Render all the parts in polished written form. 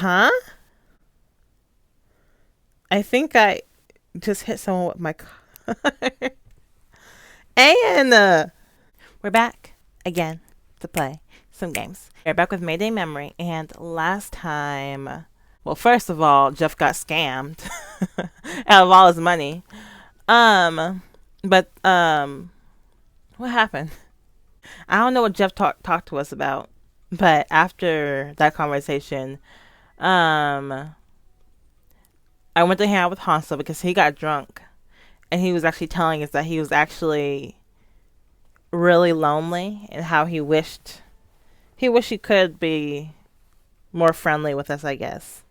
Huh? I think I just hit someone with my car. And we're back again to play some games. We're back with Mayday Memory, and last time, well, first of all, Jeff got scammed out of all his money. But what happened? I don't know what Jeff talked to us about, but after that conversation, um, I went to hang out with hansol because he got drunk, and he was actually telling us that he was actually really lonely and how he wished he could be more friendly with us, I guess.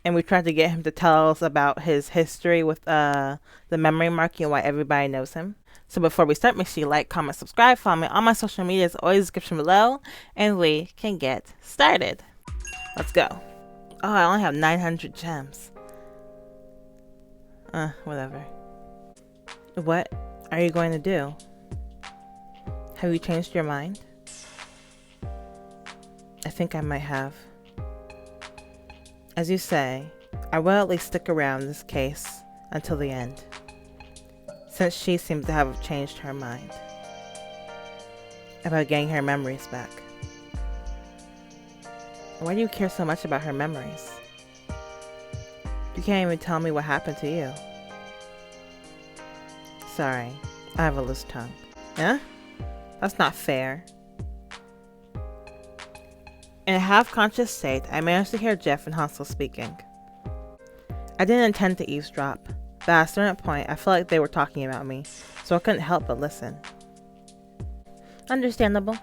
And we tried to get him to tell us about his history with the memory marking and why everybody knows him. So before we start, make sure you like, comment, subscribe, follow me on my social media. It's always in the description below, and we can get started. Let's go. Oh, I only have 900 gems. Whatever. What are you going to do? Have you changed your mind? I think I might have. As you say, I will at least stick around this case until the end, since she seems to have changed her mind about getting her memories back. Why do you care so much about her memories? You can't even tell me what happened to you. Sorry, I have a loose tongue. Huh? That's not fair. In a half-conscious state, I managed to hear Jeff and hansol speaking. I didn't intend to eavesdrop, but at a certain point, I felt like they were talking about me, so I couldn't help but listen. Understandable.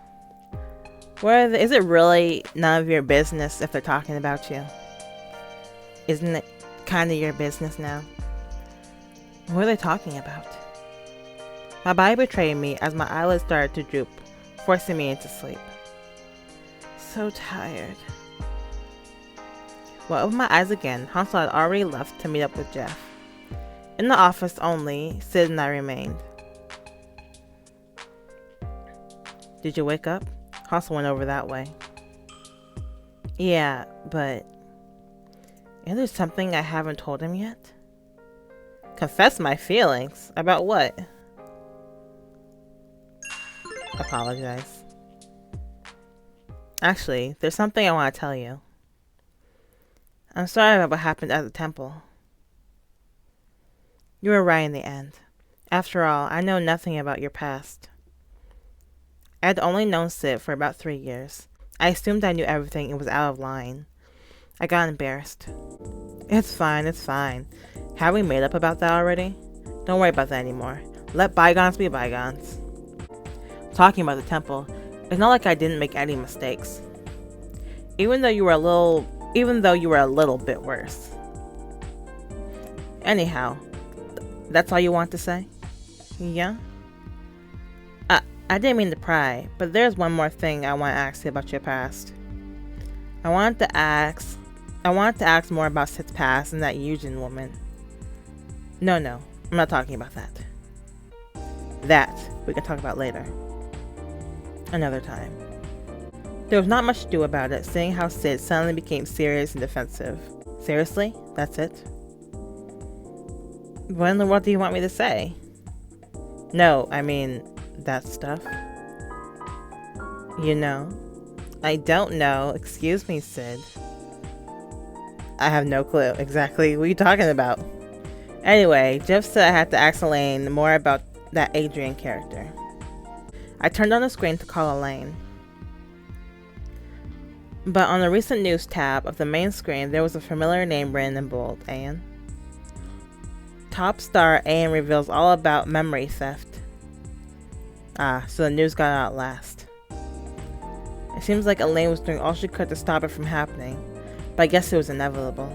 Is it really none of your business if they're talking about you? Isn't it kind of your business now? What are they talking about? My body betrayed me as my eyelids started to droop, forcing me into sleep. So tired. Well, I opened my eyes again. hansol had already left to meet up with Jeff. In the office only, Sid and I remained. Did you wake up? hansol went over that way. Yeah, but is there something I haven't told him yet? Confess my feelings? About what? Apologize. Actually, there's something I want to tell you. I'm sorry about what happened at the temple. You were right in the end. After all, I know nothing about your past. I'd only known Sid for about 3 years. I assumed I knew everything and was out of line. I got embarrassed. It's fine, it's fine. Have we made up about that already? Don't worry about that anymore. Let bygones be bygones. Talking about the temple, it's not like I didn't make any mistakes. Even though you were a little bit worse. Anyhow, that's all you want to say? Yeah? I didn't mean to pry, but there's one more thing I want to ask you about your past. I wanted to ask more about Sid's past and that Eugene woman. No, I'm not talking about that. That we can talk about later. Another time. There was not much to do about it, seeing how Sid suddenly became serious and defensive. Seriously? That's it? What in the world do you want me to say? No, I mean, that stuff. You know? I don't know. Excuse me, Sid. I have no clue exactly what you're talking about. Anyway, Jeff said I had to ask Elaine more about that Adrian character. I turned on the screen to call Elaine. But on the recent news tab of the main screen, there was a familiar name written in bold. Anne. Top star Anne reveals all about memory theft. So the news got out last. It seems like Elaine was doing all she could to stop it from happening, but I guess it was inevitable.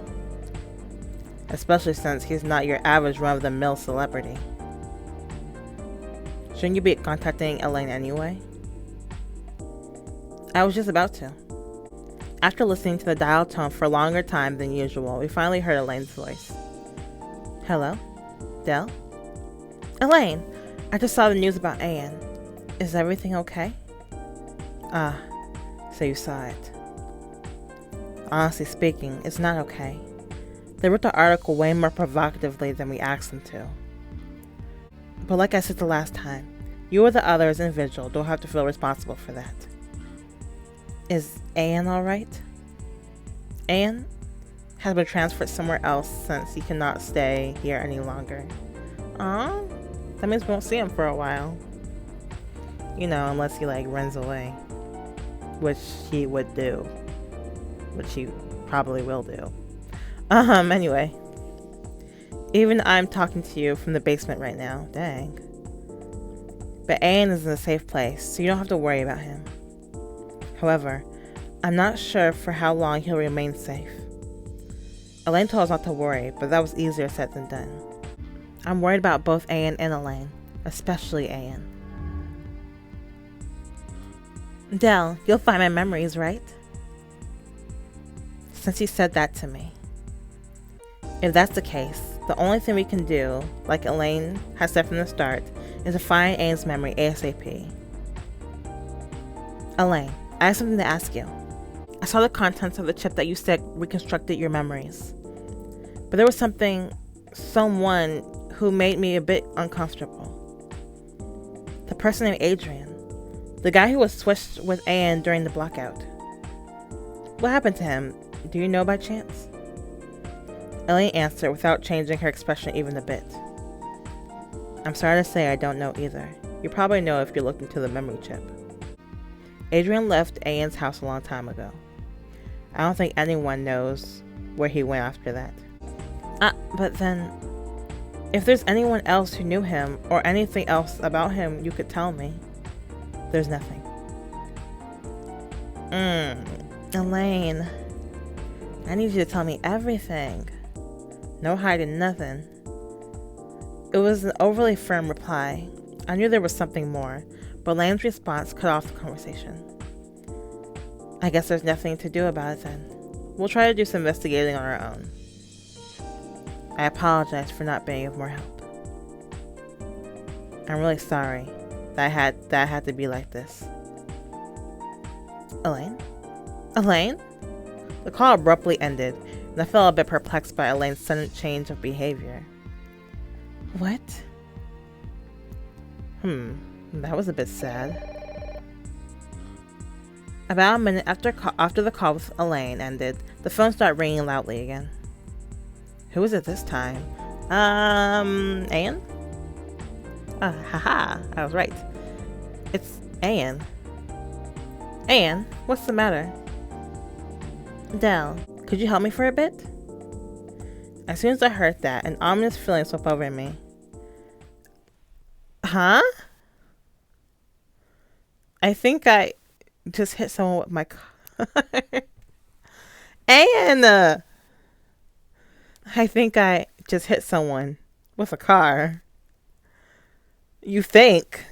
Especially since he's not your average run-of-the-mill celebrity. Shouldn't you be contacting Elaine anyway? I was just about to. After listening to the dial tone for a longer time than usual, we finally heard Elaine's voice. Hello? Dell? Elaine! I just saw the news about Anne. Is everything okay? So you saw it. Honestly speaking, it's not okay. They wrote the article way more provocatively than we asked them to. But like I said the last time, you or the other as an individual don't have to feel responsible for that. Is Anne alright? Anne has been transferred somewhere else since he cannot stay here any longer. Aw, that means we won't see him for a while. You know, unless he runs away. Which he would do. Which he probably will do. Anyway. Even I'm talking to you from the basement right now. Dang. But Anne is in a safe place, so you don't have to worry about him. However, I'm not sure for how long he'll remain safe. Elaine told us not to worry, but that was easier said than done. I'm worried about both Anne and Elaine, especially Anne. Dell, you'll find my memories, right? Since he said that to me. If that's the case, the only thing we can do, like Elaine has said from the start, is to find Anne's memory ASAP. Elaine, I have something to ask you. I saw the contents of the chip that you said reconstructed your memories. But there was someone who made me a bit uncomfortable. The person named Adrian. The guy who was switched with Anne during the blackout. What happened to him? Do you know by chance? Elaine answered without changing her expression even a bit. I'm sorry to say I don't know either. You probably know if you looked into the memory chip. Adrian left Anne's house a long time ago. I don't think anyone knows where he went after that. But then, if there's anyone else who knew him or anything else about him you could tell me. There's nothing. Elaine, I need you to tell me everything. No hiding nothing. It was an overly firm reply. I knew there was something more, but Elaine's response cut off the conversation. I guess there's nothing to do about it then. We'll try to do some investigating on our own. I apologize for not being of more help. I'm really sorry that I had to be like this. Elaine? Elaine? The call abruptly ended, and I felt a bit perplexed by Elaine's sudden change of behavior. What? That was a bit sad. About a minute after the call with Elaine ended, the phone started ringing loudly again. Who was it this time? Anne? Haha, I was right. It's Anne. Anne, what's the matter? Dell, could you help me for a bit? As soon as I heard that, an ominous feeling swept over me. Huh? I think I just hit someone with my car. Anne! I think I just hit someone with a car. You think?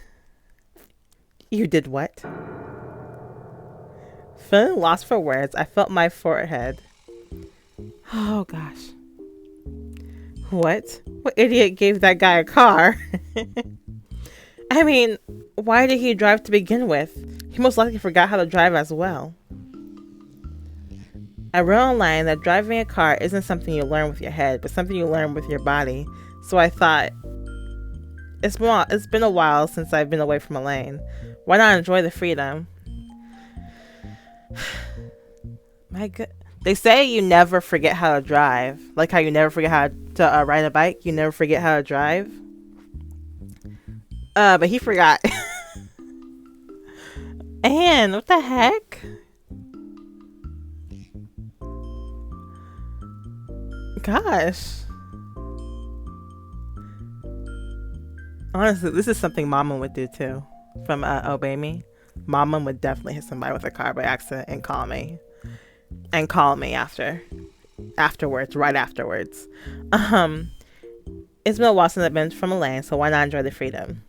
You did what? Feeling lost for words, I felt my forehead. Oh gosh. What? What idiot gave that guy a car? I mean, why did he drive to begin with? He most likely forgot how to drive as well. I read online that driving a car isn't something you learn with your head, but something you learn with your body. So I thought, it's been a while since I've been away from Elaine. Why not enjoy the freedom? My good. They say you never forget how to drive. Like how you never forget how to ride a bike. You never forget how to drive. But he forgot. Anne, what the heck? Gosh. Honestly, this is something Mama would do too. From Obey Me. Mama would definitely hit somebody with a car by accident and call me. And call me afterwards, right afterwards. It's been a while since I've been from Elaine, so why not enjoy the freedom?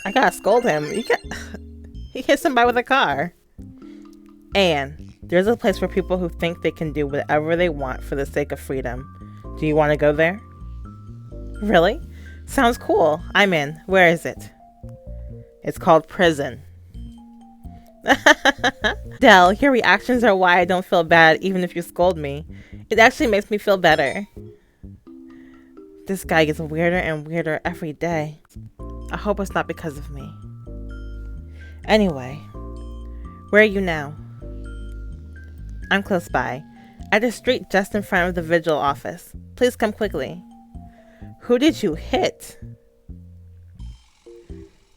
I gotta scold him. He hit somebody with a car. And there's a place for people who think they can do whatever they want for the sake of freedom. Do you want to go there? Really? Sounds cool. I'm in. Where is it? It's called prison. Dell, your reactions are why I don't feel bad even if you scold me. It actually makes me feel better. This guy gets weirder and weirder every day. I hope it's not because of me. Anyway, where are you now? I'm close by, at the street just in front of the vigil office. Please come quickly. Who did you hit?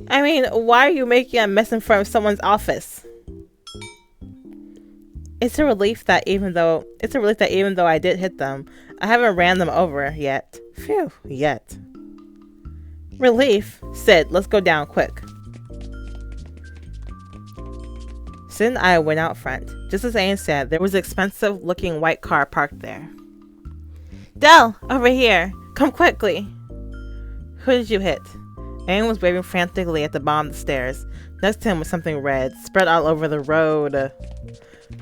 I mean, why are you making a mess in front of someone's office? It's a relief that even though I did hit them, I haven't ran them over yet. Phew, yet. Relief? Sid, let's go down quick. Sid and I went out front. Just as Anne said, there was an expensive looking white car parked there. Dell, over here. Come quickly. Who did you hit? Anne was waving frantically at the bottom of the stairs. Next to him was something red, spread all over the road.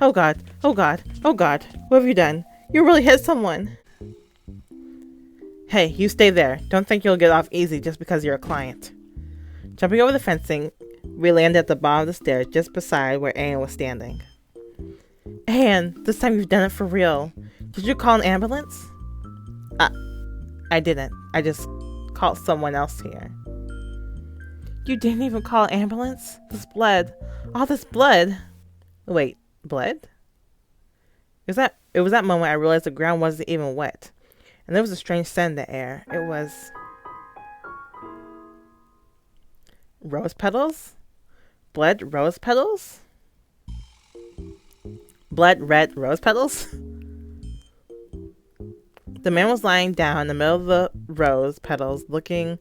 Oh god, oh god, oh god. What have you done? You really hit someone. Hey, you stay there. Don't think you'll get off easy just because you're a client. Jumping over the fencing, we landed at the bottom of the stairs just beside where Anne was standing. Anne, this time you've done it for real. Did you call an ambulance? I didn't. I just called someone else here. You didn't even call an ambulance? This blood. All this blood. Wait, blood? It was that moment I realized the ground wasn't even wet. And there was a strange scent in the air. It was rose petals? Blood rose petals? Blood red rose petals? The man was lying down in the middle of the rose petals, looking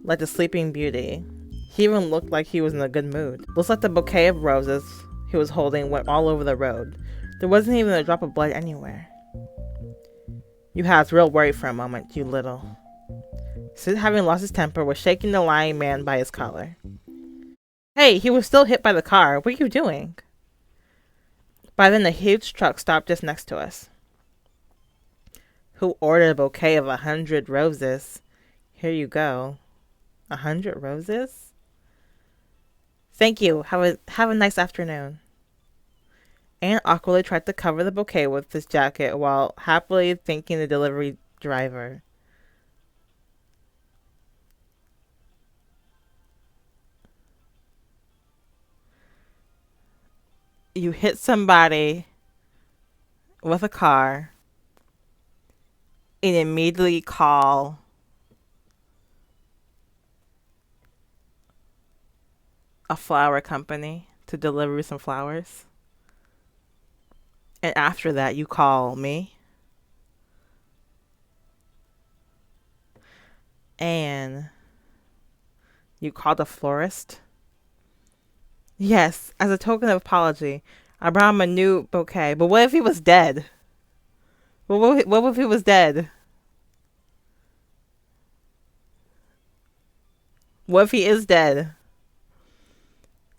like the Sleeping Beauty. He even looked like he was in a good mood. Looks like the bouquet of roses he was holding went all over the road. There wasn't even a drop of blood anywhere. You had us real worried for a moment, you little. Sid, having lost his temper, was shaking the lying man by his collar. Hey, he was still hit by the car. What are you doing? By then, a huge truck stopped just next to us. Who ordered a bouquet of 100 roses? Here you go. 100 roses? Thank you. Have a nice afternoon. Anne awkwardly tried to cover the bouquet with his jacket while happily thanking the delivery driver. You hit somebody with a car and immediately call a flower company to deliver some flowers. And after that, you call me. And you called a florist. Yes, as a token of apology, I brought him a new bouquet. But what if he was dead? What if he was dead? What if he is dead?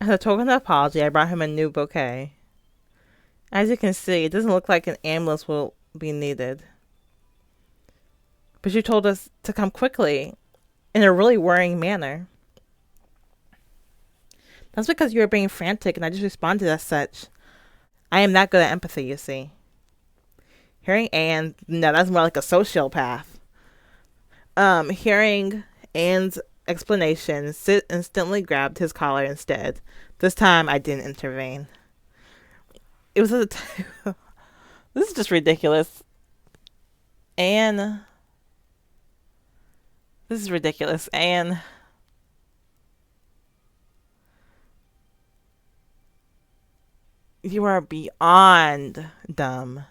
As a token of apology, I brought him a new bouquet. As you can see, it doesn't look like an ambulance will be needed. But you told us to come quickly in a really worrying manner. That's because you were being frantic and I just responded as such. I am that good at empathy, you see. Hearing Anne, no, that's more like a sociopath. Hearing Anne's explanation, Sid instantly grabbed his collar instead. This time I didn't intervene. It was this is just ridiculous. Anne. This is ridiculous. Anne. You are beyond dumb.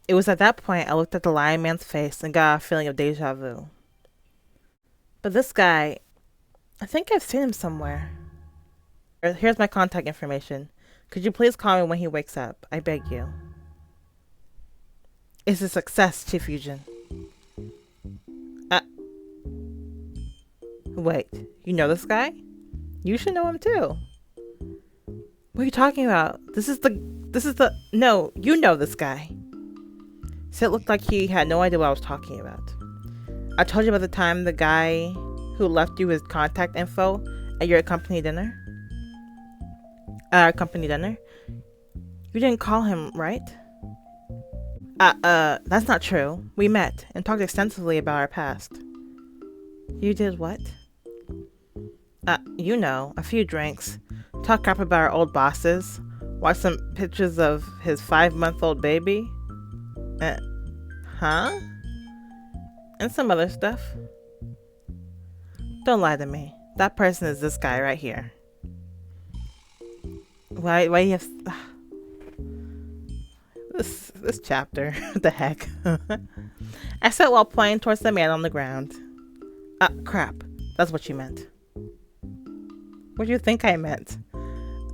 It was at that point I looked at the lying man's face and got a feeling of deja vu. But this guy, I think I've seen him somewhere. Here's my contact information. Could you please call me when he wakes up? I beg you. It's a success, Chief Eugene. Wait, you know this guy? You should know him too. What are you talking about? No, you know this guy. Sid looked like he had no idea what I was talking about. I told you about the time the guy who left you his contact info at your company dinner? At our company dinner? You didn't call him, right? That's not true. We met and talked extensively about our past. You did what? You know, a few drinks. Talk crap about our old bosses. Watch some pictures of his 5-month-old baby. Huh? And some other stuff. Don't lie to me. That person is this guy right here. Why you have... This chapter. What the heck? I said while pointing towards the man on the ground. Crap. That's what you meant. What do you think I meant?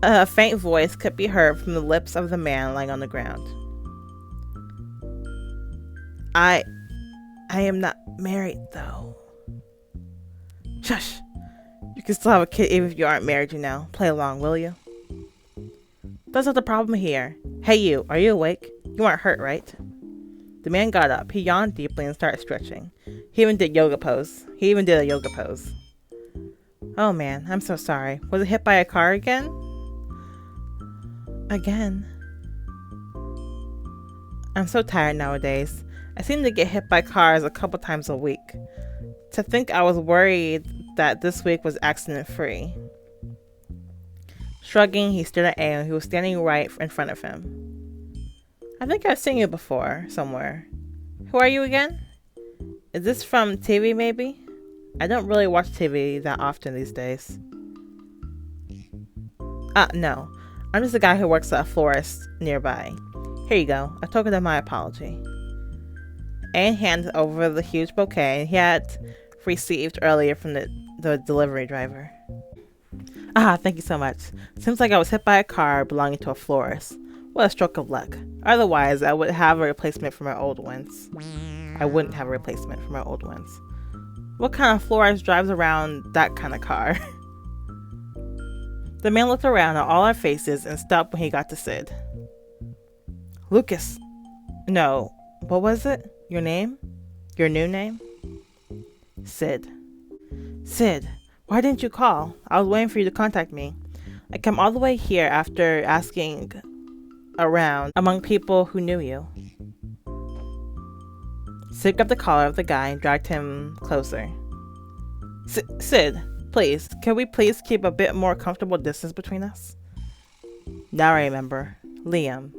A faint voice could be heard from the lips of the man lying on the ground. I am not married, though. Shush! You can still have a kid even if you aren't married, you know. Play along, will you? That's not the problem here. Hey you, are you awake? You aren't hurt, right? The man got up. He yawned deeply and started stretching. He even did a yoga pose. Oh man, I'm so sorry. Was it hit by a car again? Again? I'm so tired nowadays. I seem to get hit by cars a couple times a week. To think I was worried that this week was accident-free. Shrugging, he stared at Aang, who was standing right in front of him. I think I've seen you before, somewhere. Who are you again? Is this from TV, maybe? I don't really watch TV that often these days. No. I'm just a guy who works at a florist nearby. Here you go, a token of my apology. Aang handed over the huge bouquet he had received earlier from the delivery driver. Thank you so much. Seems like I was hit by a car belonging to a florist. What a stroke of luck. Otherwise, I would have a replacement for my old ones. I wouldn't have a replacement for my old ones. What kind of florist drives around that kind of car? The man looked around at all our faces and stopped when he got to Sid. Lucas. No, what was it? Your name? Your new name? Sid. Sid, why didn't you call? I was waiting for you to contact me. I came all the way here after asking around among people who knew you. Sid grabbed the collar of the guy and dragged him closer. Sid, please, can we please keep a bit more comfortable distance between us? Now I remember. Liam.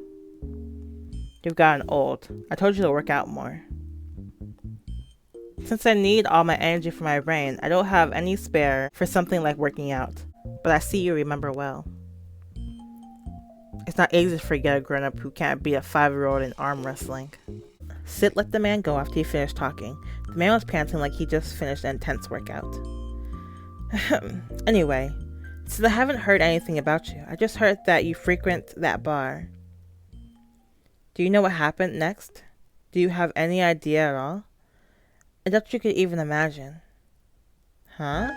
You've gotten old. I told you to work out more. Since I need all my energy for my brain, I don't have any spare for something like working out. But I see you remember well. It's not easy to forget a grown-up who can't beat a 5-year-old in arm wrestling. Sid let the man go after he finished talking. The man was panting like he just finished an intense workout. Anyway, since I haven't heard anything about you, I just heard that you frequent that bar. Do you know what happened next? Do you have any idea at all? I doubt you could even imagine. Huh?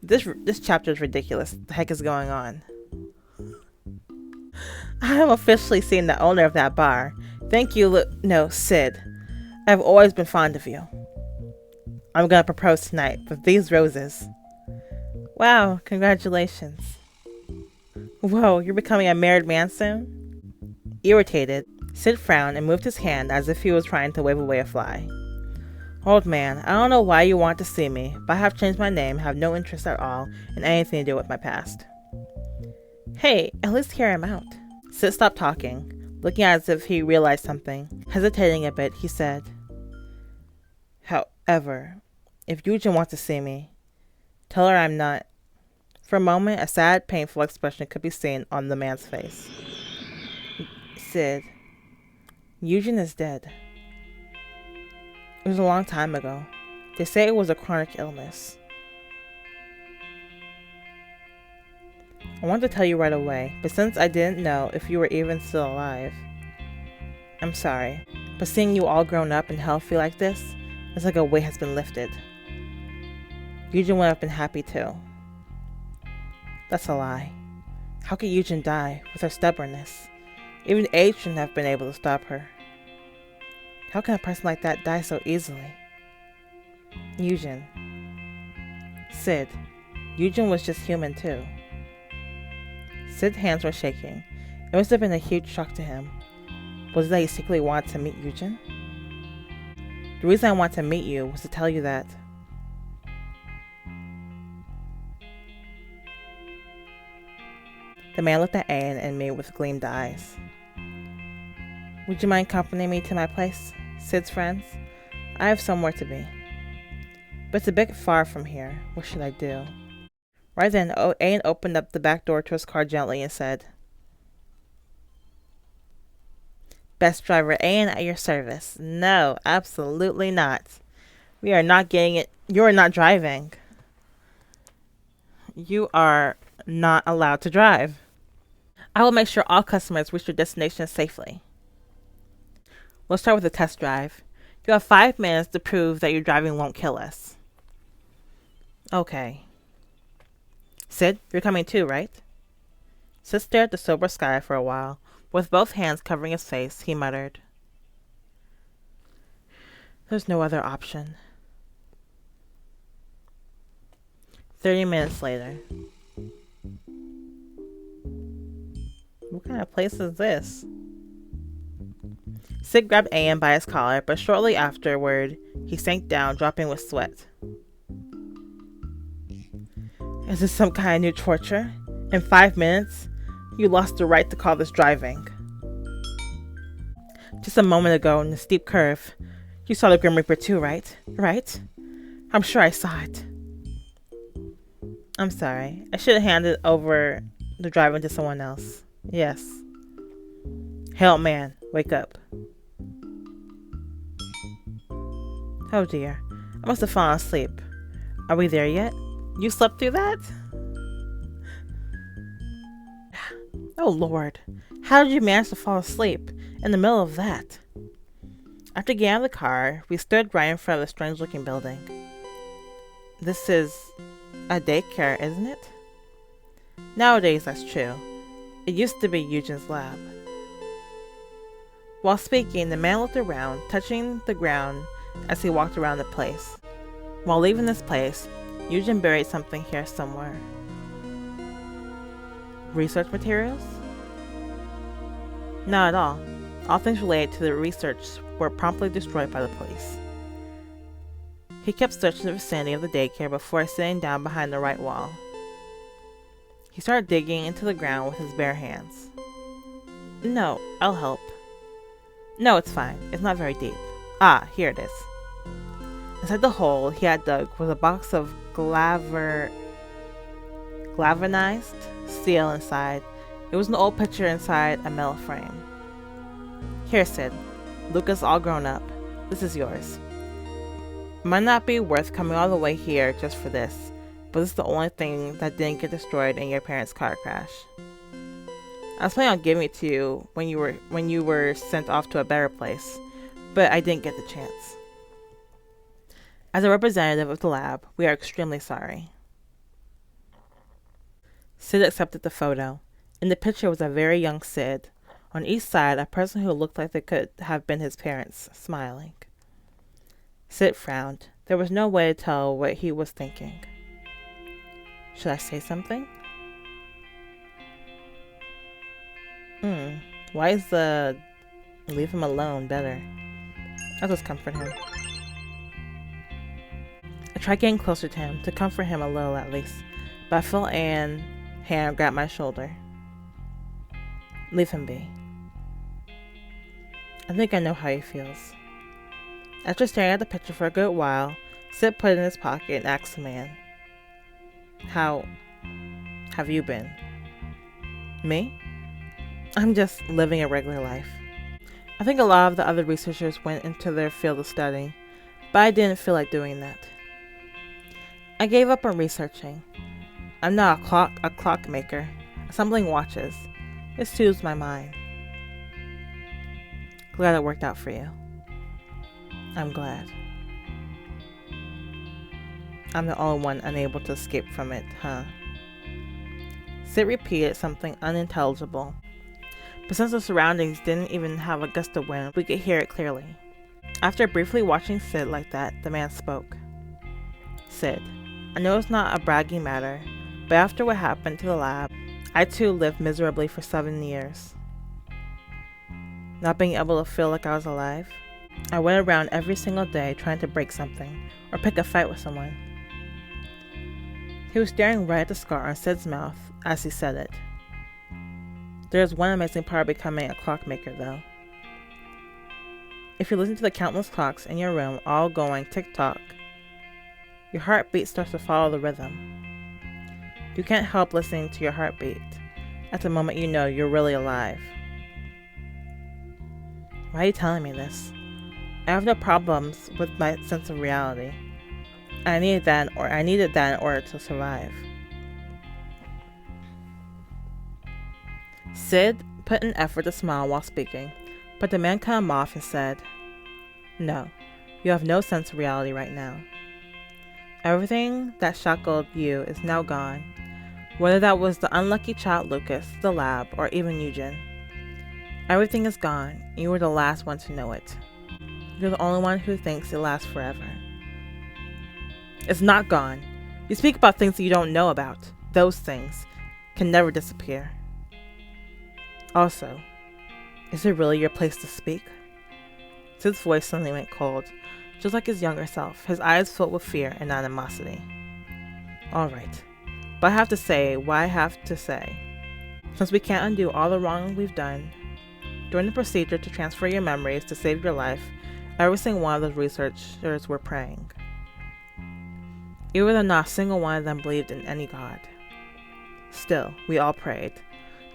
This chapter is ridiculous. What the heck is going on? I am officially seeing the owner of that bar. Thank you, Sid. I've always been fond of you. I'm gonna propose tonight with these roses. Wow, congratulations. Whoa, you're becoming a married man soon? Irritated, Sid frowned and moved his hand as if he was trying to wave away a fly. Old man, I don't know why you want to see me, but I have changed my name, have no interest at all in anything to do with my past. Hey, at least hear him out. Sid stopped talking, looking as if he realized something. Hesitating a bit, he said, However, if Eugene wants to see me, tell her I'm not. For a moment, a sad, painful expression could be seen on the man's face. Sid, Eugene is dead. It was a long time ago. They say it was a chronic illness. I wanted to tell you right away, but since I didn't know if you were even still alive, I'm sorry. But seeing you all grown up and healthy like this, it's like a weight has been lifted. Eugene would have been happy too. That's a lie. How could Eugene die with her stubbornness? Even age shouldn't have been able to stop her. How can a person like that die so easily? Eugene. Sid, Eugene was just human too. Sid's hands were shaking. It must have been a huge shock to him. Was it that he secretly wanted to meet Eugene? The reason I wanted to meet you was to tell you that. The man looked at Anne and me with gleamed eyes. Would you mind accompanying me to my place, Sid's friends? I have somewhere to be. But it's a bit far from here. What should I do? Right then, Anne opened up the back door to his car gently and said, Best driver Anne at your service. No, absolutely not. We are not getting it. You are not driving. You are not allowed to drive. I will make sure all customers reach their destination safely. We'll start with a test drive. You have 5 minutes to prove that your driving won't kill us. Okay. Sid, you're coming too, right? Sid stared at the sober sky for a while. With both hands covering his face, he muttered, There's no other option. 30 minutes later. What kind of place is this? Sid grabbed Anne by his collar, but shortly afterward, he sank down, dropping with sweat. Is this some kind of new torture? In 5 minutes, you lost the right to call this driving. Just a moment ago, in the steep curve, you saw the Grim Reaper too, right? Right? I'm sure I saw it. I'm sorry. I should have handed over the driving to someone else. Yes. Hell, man, wake up. Oh dear. I must have fallen asleep. Are we there yet? You slept through that? Oh Lord. How did you manage to fall asleep in the middle of that? After getting out of the car, we stood right in front of a strange looking building. This is a daycare, isn't it? Nowadays, that's true. It used to be Eugene's lab. While speaking, the man looked around, touching the ground as he walked around the place. While leaving this place, Eugene buried something here somewhere. Research materials? Not at all. All things related to the research were promptly destroyed by the police. He kept searching the vicinity of the daycare before sitting down behind the right wall. He started digging into the ground with his bare hands. No, I'll help. No, it's fine. It's not very deep. Ah, here it is. Inside the hole he had dug was a box of galvanized steel inside. It was an old picture inside a metal frame. Here, Sid. Luca's all grown up. This is yours. Might not be worth coming all the way here just for this, but this is the only thing that didn't get destroyed in your parents' car crash. I was planning on giving it to you when you were sent off to a better place, but I didn't get the chance. As a representative of the lab, we are extremely sorry. Sid accepted the photo. In the picture was a very young Sid. On each side, a person who looked like they could have been his parents, smiling. Sid frowned. There was no way to tell what he was thinking. Should I say something? Why is the leave him alone better? I'll just comfort him. I tried getting closer to him, to comfort him a little at least, but I felt Anne's hand grab my shoulder. Leave him be. I think I know how he feels. After staring at the picture for a good while, Sid put it in his pocket and asked the man, How have you been? Me? I'm just living a regular life. I think a lot of the other researchers went into their field of study, but I didn't feel like doing that. I gave up on researching. I'm not a clockmaker, assembling watches. It soothes my mind. Glad it worked out for you. I'm glad. I'm the only one unable to escape from it, huh? Sid repeated something unintelligible, but since the surroundings didn't even have a gust of wind, we could hear it clearly. After briefly watching Sid like that, the man spoke. Sid, I know it's not a bragging matter, but after what happened to the lab, I too lived miserably for 7 years. Not being able to feel like I was alive. I went around every single day trying to break something or pick a fight with someone. He was staring right at the scar on Sid's mouth as he said it. There is one amazing part of becoming a clockmaker, though. If you listen to the countless clocks in your room all going tick-tock, your heartbeat starts to follow the rhythm. You can't help listening to your heartbeat at the moment you know you're really alive. Why are you telling me this? I have no problems with my sense of reality. I needed that in order to survive. Sid put an effort to smile while speaking, but the man cut him off and said, "No, you have no sense of reality right now. Everything that shackled you is now gone, whether that was the unlucky child Lucas, the lab, or even Eugene. Everything is gone, and you were the last one to know it. You're the only one who thinks it lasts forever. It's not gone. You speak about things that you don't know about. Those things can never disappear. Also, is it really your place to speak?" Sid's voice suddenly went cold, just like his younger self, his eyes filled with fear and animosity. "All right, but I have to say what I have to say. Since we can't undo all the wrong we've done, during the procedure to transfer your memories to save your life, every single one of those researchers were praying. Even though not a single one of them believed in any god. Still, we all prayed,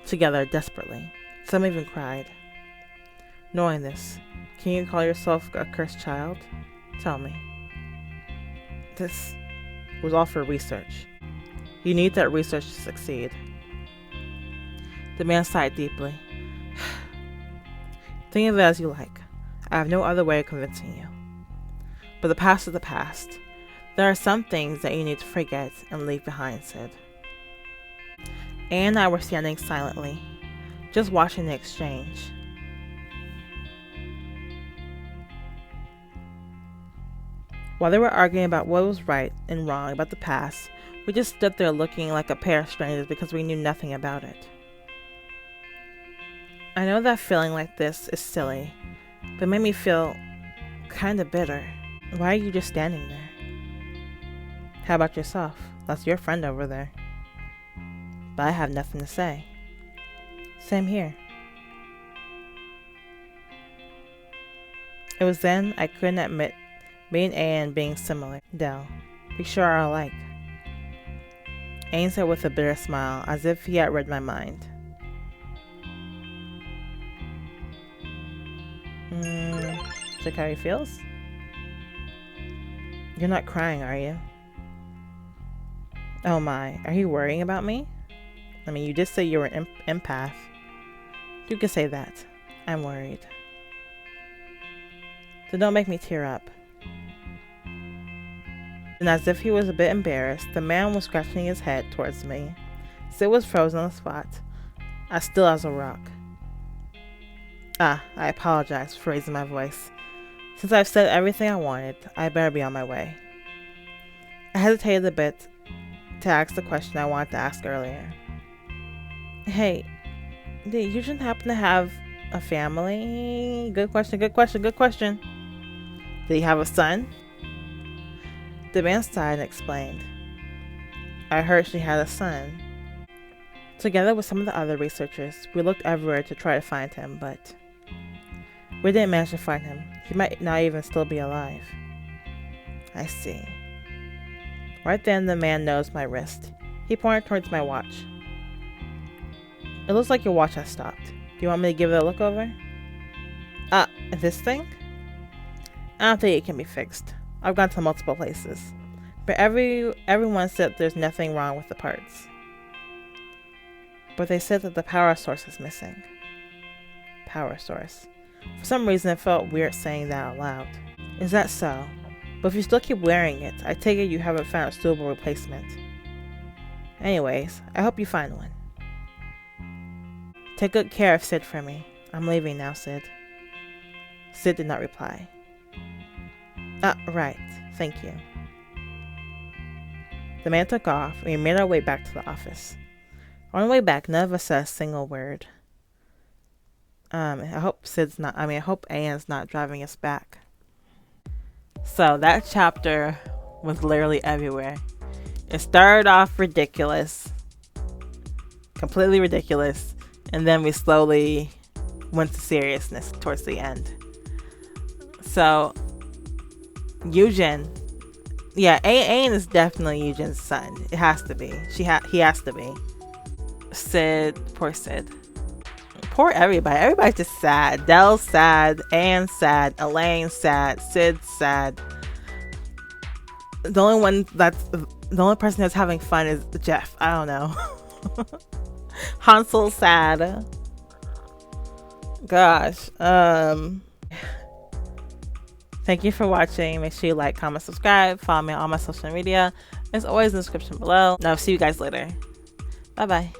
together desperately. Some even cried. Knowing this, can you call yourself a cursed child? Tell me." "This was all for research. You need that research to succeed." The man sighed deeply. "Think of it as you like. I have no other way of convincing you. But the past is the past. There are some things that you need to forget and leave behind," Sid. Anne and I were standing silently, just watching the exchange. While they were arguing about what was right and wrong about the past, we just stood there looking like a pair of strangers because we knew nothing about it. I know that feeling like this is silly, but it made me feel kinda bitter. Why are you just standing there? How about yourself? That's your friend over there. But I have nothing to say. Same here. It was then I couldn't admit me and Anne being similar. Dell, we sure are alike. Anne said with a bitter smile, as if he had read my mind. Check how he feels? You're not crying, are you? Oh my, are you worrying about me? I mean, you did say you were an empath. You can say that. I'm worried. So don't make me tear up. And as if he was a bit embarrassed, the man was scratching his head towards me. Sid was frozen on the spot, as still as a rock. I apologize for raising my voice. Since I've said everything I wanted, I better be on my way. I hesitated a bit to ask the question I wanted to ask earlier. Hey, did Eugene happen to have a family? Good question. Did he have a son? The man sighed and explained. I heard she had a son. Together with some of the other researchers, we looked everywhere to try to find him, but we didn't manage to find him. He might not even still be alive. I see. Right then, the man nosed my wrist. He pointed towards my watch. It looks like your watch has stopped. Do you want me to give it a look over? This thing? I don't think it can be fixed. I've gone to multiple places, but everyone said there's nothing wrong with the parts. But they said that the power source is missing. Power source. For some reason, it felt weird saying that out loud. Is that so? But if you still keep wearing it, I take it you haven't found a suitable replacement. Anyways, I hope you find one. Take good care of Sid for me. I'm leaving now, Sid. Sid did not reply. Right. Thank you. The man took off, and we made our way back to the office. On the way back, none of us said a single word. I hope I hope Anne's not driving us back. So that chapter was literally everywhere. It started off ridiculous, completely ridiculous, and then we slowly went to seriousness towards the end. So Eugene, yeah, Anne is definitely Eugene's son. It has to be. He has to be. Sid, poor Sid. Poor everybody. Everybody's just sad. Dell's sad. Anne's sad. Elaine's sad. Sid's sad. The only person that's having fun is Jeff. I don't know. Hansol's sad. Gosh. Thank you for watching. Make sure you like, comment, subscribe. Follow me on all my social media. It's always in the description below. And I'll see you guys later. Bye bye.